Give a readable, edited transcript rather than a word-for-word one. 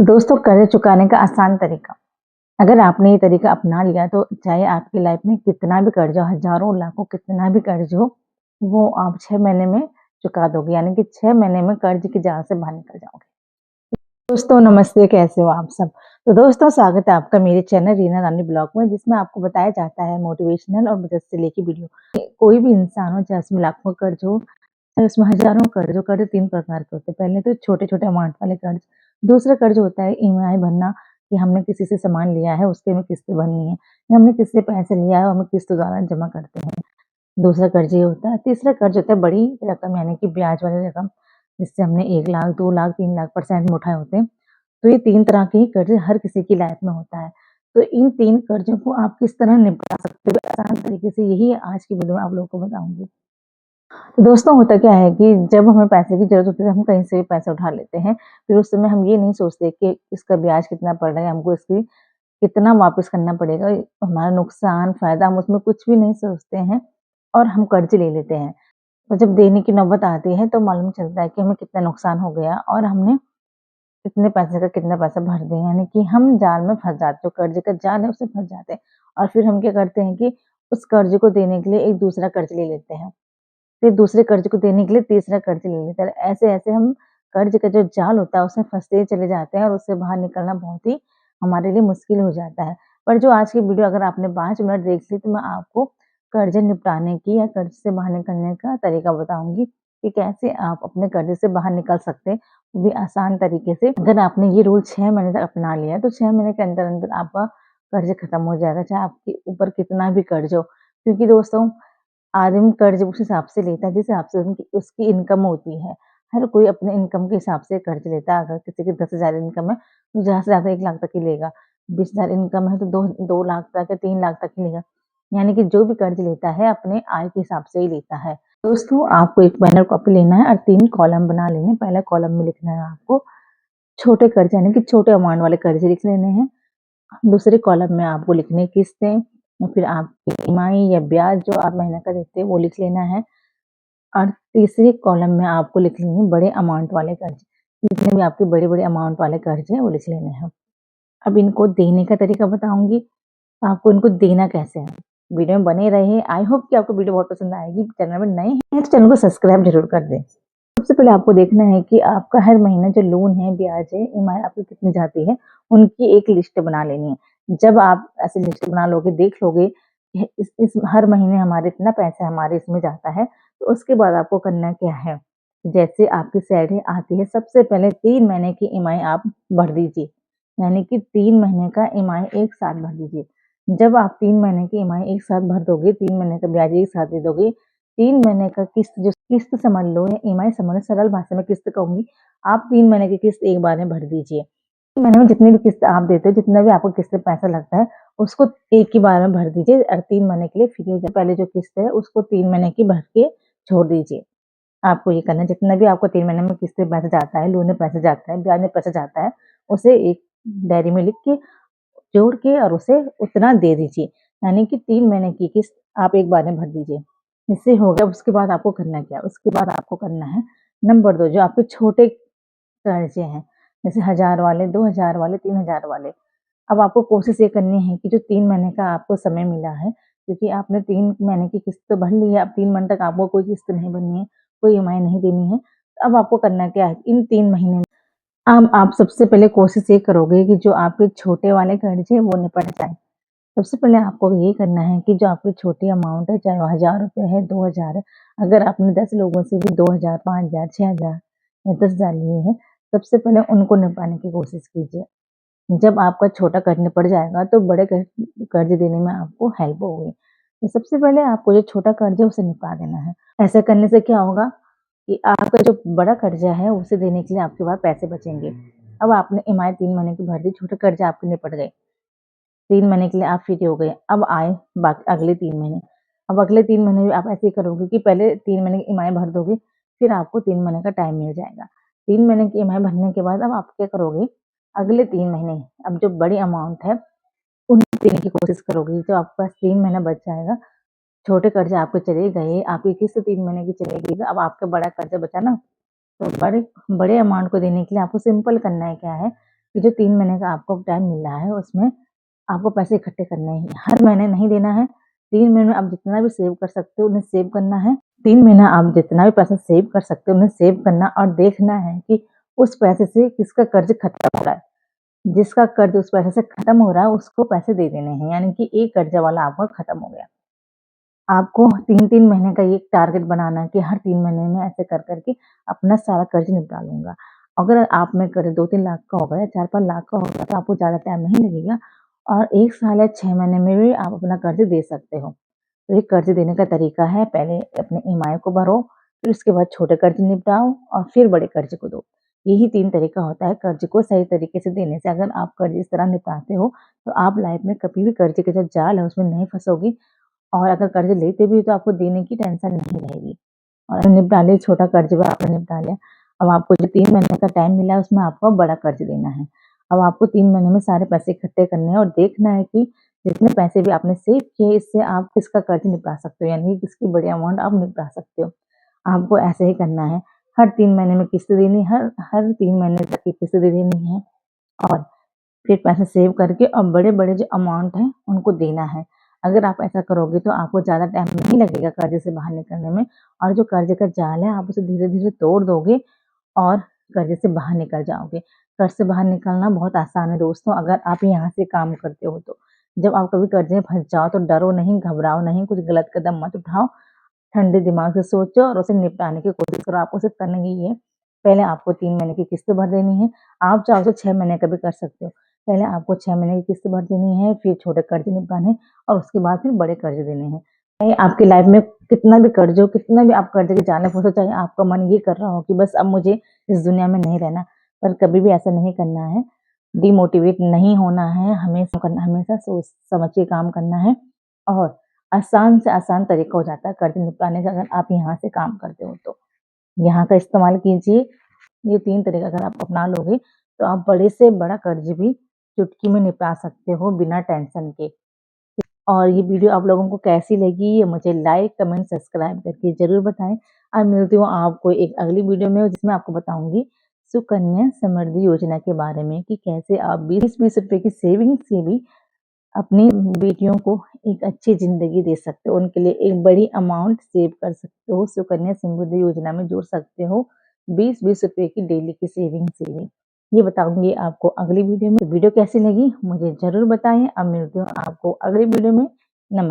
तो दोस्तों, कर्ज चुकाने का आसान तरीका। अगर आपने ये तरीका अपना लिया तो चाहे आपकी लाइफ में कितना भी कर्ज हो, हज़ारों, लाखों कितना भी कर्ज हो, वो आप 6 महीने में चुका दोगे। यानी कि 6 महीने में कर्ज की जाल से बाहर निकल जाओगे। दोस्तों नमस्ते, कैसे हो आप सब? तो दोस्तों, स्वागत है आपका मेरे चैनल रीना रानी ब्लॉग में, जिसमें आपको बताया जाता है मोटिवेशनल और मदद से लेके वीडियो। कोई भी इंसान हो, चाहे उसमें लाखों कर्ज हो, चाहे उसमें हज़ारों कर्ज हो। कर्ज 3 प्रकार के होते हैं। पहले तो छोटे-छोटे अमाउंट वाले कर्ज। दूसरा कर्ज होता है ईएमआई भरना, कि हमने किसी से सामान लिया है, उसकी हमें किस्त भरनी है, या हमने किसी से पैसे लिया है और हमें किस्त द्वारा जमा करते हैं। दूसरा कर्ज ये होता है। तीसरा कर्ज होता है बड़ी रकम, यानी कि ब्याज वाली रकम, जिससे हमने 1 लाख, 2 लाख, 3 लाख परसेंट में उठाए होते हैं। तो ये 3 तरह के ही कर्ज हर किसी की लाइफ में होता है। तो इन 3 कर्जों को आप किस तरह निपटा सकते हो आसान तरीके से, यही आज की वीडियो में आप लोगों को बताऊँगी। तो दोस्तों, होता क्या है कि जब हमें पैसे की ज़रूरत होती है, तो हम कहीं से भी पैसे उठा लेते हैं। फिर उस समय हम ये नहीं सोचते कि इसका ब्याज कितना पड़ रहा है, हमको इसकी कितना वापस करना पड़ेगा, हमारा नुकसान, फ़ायदा, हम उसमें कुछ भी नहीं सोचते हैं और हम कर्ज़ ले लेते हैं। तो जब देने की नौबत आती है, तो मालूम चलता है कि हमें कितना नुकसान हो गया और हमने कितने पैसे का कितना पैसा भर दें। यानी कि हम जाल में फँस जाते हैं, जो कर्ज़ का जाल है उसमें फँस जाते हैं। और फिर हम क्या करते हैं कि उस कर्ज़ को देने के लिए एक दूसरा कर्ज़ ले लेते हैं। फिर दूसरे कर्ज़ को देने के लिए तीसरा कर्ज़ ले लेते हैं। ऐसे-ऐसे हम कर्ज़ का जो जाल होता है उसमें फँसते चले जाते हैं और उससे बाहर निकलना बहुत ही हमारे लिए मुश्किल हो जाता है। पर जो आज की वीडियो अगर आपने 5 मिनट देख ली, तो मैं आपको कर्ज़ निपटाने की या कर्ज़ से बाहर निकलने का तरीका बताऊँगी कि कैसे आप अपने कर्ज़ से बाहर निकल सकते हैं, वो भी आसान तरीके से। अगर आपने ये रूल 6 महीने तक अपना लिया है, तो 6 महीने के अंदर-अंदर आपका कर्ज़ खत्म हो जाएगा, चाहे आपके ऊपर कितना भी कर्ज़ हो। क्योंकि दोस्तों, आदमी कर्ज उस हिसाब से लेता है जिस हिसाब से उनकी उसकी इनकम होती है। हर कोई अपने इनकम के हिसाब से कर्ज लेता है। अगर किसी की 10,000 इनकम है, तो ज़्यादा से ज़्यादा 1 लाख तक ही लेगा। 20,000 इनकम है, तो 2 लाख तक या 3 लाख तक ही लेगा। यानी कि जो भी कर्ज लेता है अपने आय के हिसाब से ही लेता है। दोस्तों, आपको एक बैनर कॉपी लेना है और 3 कॉलम बना लेने हैं। पहले कॉलम में लिखना है आपको छोटे कर्ज, यानी कि छोटे अमाउंट वाले कर्ज लिख लेने हैं। दूसरे कॉलम में आपको लिखनी है किस्तें, या फिर आपकी ईएमआई या ब्याज जो आप महीने का देते हैं वो लिख लेना है। और तीसरे कॉलम में आपको लिख लेने हैं बड़े अमाउंट वाले कर्ज। जितने भी आपके बड़े-बड़े अमाउंट वाले कर्ज हैं वो लिख लेने हैं। अब इनको देने का तरीका बताऊँगी, आपको इनको देना कैसे है। वीडियो में बने रहिए। आई होप कि आपको वीडियो बहुत पसंद आएगी। चैनल में नए हैं तो चैनल को सब्सक्राइब ज़रूर कर दें। सबसे पहले आपको देखना है कि आपका हर महीने जो लोन है, ब्याज है, ईएमआई आपकी कितनी जाती है, उनकी एक लिस्ट बना लेनी है। जब आप ऐसे लिस्ट बना लोगे, देख लोगे कि इस हर महीने हमारे इतना पैसा हमारे इसमें जाता है, तो उसके बाद आपको करना क्या है, जैसे आपकी सैलरी आती है, सबसे पहले 3 महीने की ईएमआई आप भर दीजिए। यानी कि 3 महीने का ईएमआई एक साथ भर दीजिए। जब आप 3 महीने की ईएमआई एक साथ भर दोगे, 3 महीने का ब्याज एक साथ दे दोगे, 3 महीने का किस्त समझ लो या ईएमआई समझ लो, सरल भाषा में किस्त कहूँगी। आप 3 महीने की किस्त एक बार में भर दीजिए। 3 महीने में जितनी भी किस्त आप देते हो, जितना भी आपको किस्त में पैसा लगता है, उसको एक ही बार में भर दीजिए और 3 महीने के लिए फ्री हो जाए। पहले जो किस्त है उसको 3 महीने की भर के छोड़ दीजिए। आपको ये करना है, जितना भी आपको 3 महीने में किस्त में पैसा जाता है, लोन में पैसा जाता है, ब्याज में पैसा जाता है, उसे एक डायरी में लिख के, जोड़ के और उसे उतना दे दीजिए। यानी कि 3 महीने की किस्त आप एक बार में भर दीजिए। इससे हो गया। उसके बाद आपको करना क्या है? उसके बाद आपको करना है नंबर 2, जो आपके छोटे कर्ज़े हैं, जैसे 1000 वाले, 2000 वाले, 3000 वाले। अब आपको कोशिश ये करनी है कि जो 3 महीने का आपको समय मिला है, क्योंकि आपने 3 महीने की किस्त तो भर ली है, अब 3 महीने तक आपको कोई किस्त नहीं भरनी है, कोई ईएमआई नहीं देनी है। तो अब आपको करना क्या है, इन 3 महीने में अब आप सबसे पहले कोशिश ये करोगे कि जो आपके छोटे वाले कर्ज़ हैं वो निपट जाएँ। सबसे पहले आपको ये करना है कि जो आपकी छोटी अमाउंट है, चाहे वो ₹1000 है, 2000 है, अगर आपने 10 लोगों से भी 2000, 5000, 6000 या 10,000 लिए हैं, सबसे पहले उनको निपटाने की कोशिश कीजिए। जब आपका छोटा कर्ज निपट जाएगा, तो बड़े कर्ज देने में आपको हेल्प होगी। तो सबसे पहले आपको जो छोटा कर्ज है उसे निपटा देना है। ऐसा करने से क्या होगा कि आपका जो बड़ा कर्जा है उसे देने के लिए आपके पास पैसे बचेंगे। अब आपने ईएमआई 3 महीने की भर दी, छोटे कर्ज आपके निपट गए। 3 महीने के लिए आप फ्री हो गए। अब आए बाकी अगले 3 महीने। अब अगले 3 महीने भी आप ऐसे ही करोगे कि पहले 3 महीने की ईएमआई भर दोगे, फिर आपको 3 महीने का टाइम मिल जाएगा। 3 महीने की ईएमआई भरने के बाद अब आप क्या करोगे, अगले 3 महीने अब जो बड़ी अमाउंट है, उनको देने की कोशिश करोगे। जो आपके पास 3 महीना बच जाएगा, छोटे कर्ज़े आपके चले गए, आपकी किस्त 3 महीने की चली गई, तो अब आपका बड़ा कर्ज़ा बचा ना, तो बड़े बड़े अमाउंट को देने के लिए आपको सिंपल करना है क्या है, ये जो 3 महीने का आपको टाइम मिल रहा है उसमें आपको पैसे इकट्ठे करने हैं, हर महीने नहीं देना है। 3 महीने में आप जितना भी सेव कर सकते हो उन्हें सेव करना है। 3 महीना आप जितना भी पैसा सेव कर सकते हो उन्हें सेव करना और देखना है कि उस पैसे से किसका कर्ज खत्म हो रहा है। जिसका कर्ज उस पैसे से खत्म हो रहा है उसको पैसे दे देने हैं, यानी कि एक कर्जा वाला आपका खत्म हो गया। आपको 3-3 महीने का ये टारगेट बनाना है कि हर 3 महीने में ऐसे कर के अपना सारा कर्ज निपटा लूँगा। अगर आप में कर्ज 2-3 लाख का होगा या 4-5 लाख का होगा तो आपको ज़्यादा टाइम नहीं लगेगा और 1 साल या 6 महीने में भी आप अपना कर्ज दे सकते हो। तो ये कर्ज देने का तरीका है, पहले अपने ईएमआई को भरो, फिर उसके बाद छोटे कर्ज निपटाओ और फिर बड़े कर्ज को दो। यही 3 तरीका होता है कर्ज को सही तरीके से देने से। अगर आप कर्ज इस तरह निपटाते हो तो आप लाइफ में कभी भी कर्ज के जो जाल है उसमें नहीं फँसोगे और अगर कर्ज लेते भी हो तो आपको देने की टेंशन नहीं रहेगी। और निपटा लिए छोटा कर्ज भी आपने निपटा लिया। अब आपको जो 3 महीने का टाइम मिला है उसमें आपको बड़ा कर्ज देना है। अब आपको 3 महीने में सारे पैसे इकट्ठे करने हैं और देखना है कि जितने पैसे भी आपने सेव किए इससे आप किसका कर्ज निपटा सकते हो, यानी कि किसकी बड़ी अमाउंट आप निपटा सकते हो। आपको ऐसे ही करना है। हर 3 महीने में किस्त देनी, हर हर 3 महीने तक की किस्त दे देनी है और फिर पैसे सेव करके और बड़े-बड़े जो अमाउंट हैं उनको देना है। अगर आप ऐसा करोगे तो आपको ज़्यादा टाइम नहीं लगेगा कर्ज़े से बाहर निकलने में और जो कर्ज़े का जाल है आप उसे धीरे-धीरे तोड़ दोगे और कर्ज़े से बाहर निकल जाओगे। कर्ज़ से बाहर निकलना बहुत आसान है दोस्तों, अगर आप यहाँ से काम करते हो तो। जब आप कभी कर्ज़े में फँस जाओ तो डरो नहीं, घबराओ नहीं, कुछ गलत कदम मत उठाओ। ठंडे दिमाग से सोचो और उसे निपटाने की कोशिश करो। आपको सिर्फ़ करना यही है, पहले आपको 3 महीने की किस्त भर देनी है। आप चाहो तो 6 महीने का भी कर सकते हो। पहले आपको 6 महीने की किस्त भर देनी है, फिर छोटे कर्ज निपटाने और उसके बाद फिर बड़े कर्ज देने हैं। चाहे आपकी लाइफ़ में कितना भी कर्ज हो, कितना भी आप कर्ज के जाल में फँसो, चाहे आपका मन ये कर रहा हो कि बस अब मुझे इस दुनिया में नहीं रहना, पर कभी भी ऐसा नहीं करना है। डिमोटिवेट नहीं होना है, हमेशा सोच समझ के काम करना है और आसान से आसान तरीका हो जाता है कर्ज निपटाने का अगर आप यहाँ से काम करते हो तो। यहाँ का इस्तेमाल कीजिए। ये 3 तरीका अगर आप अपना लोगे तो आप बड़े से बड़ा कर्ज भी चुटकी में निपटा सकते हो बिना टेंशन के। और ये वीडियो आप लोगों को कैसी लगी ये मुझे लाइक, कमेंट, सब्सक्राइब करके ज़रूर बताएँ। अब मिलती हूँ आपको एक अगली वीडियो में जिसमें आपको बताऊँगी सुकन्या समृद्धि योजना के बारे में कि कैसे आप 20-20 रुपए की सेविंग से भी अपनी बेटियों को एक अच्छी ज़िंदगी दे सकते हो, उनके लिए एक बड़ी अमाउंट सेव कर सकते हो, सुकन्या समृद्धि योजना में जोड़ सकते हो, 20-20 रुपए की डेली की सेविंग से भी। ये बताऊँगी आपको अगली वीडियो में। तो वीडियो कैसी लगी मुझे ज़रूर बताएँ। अब मिलती हूँ आपको अगली वीडियो में। नमस्ते।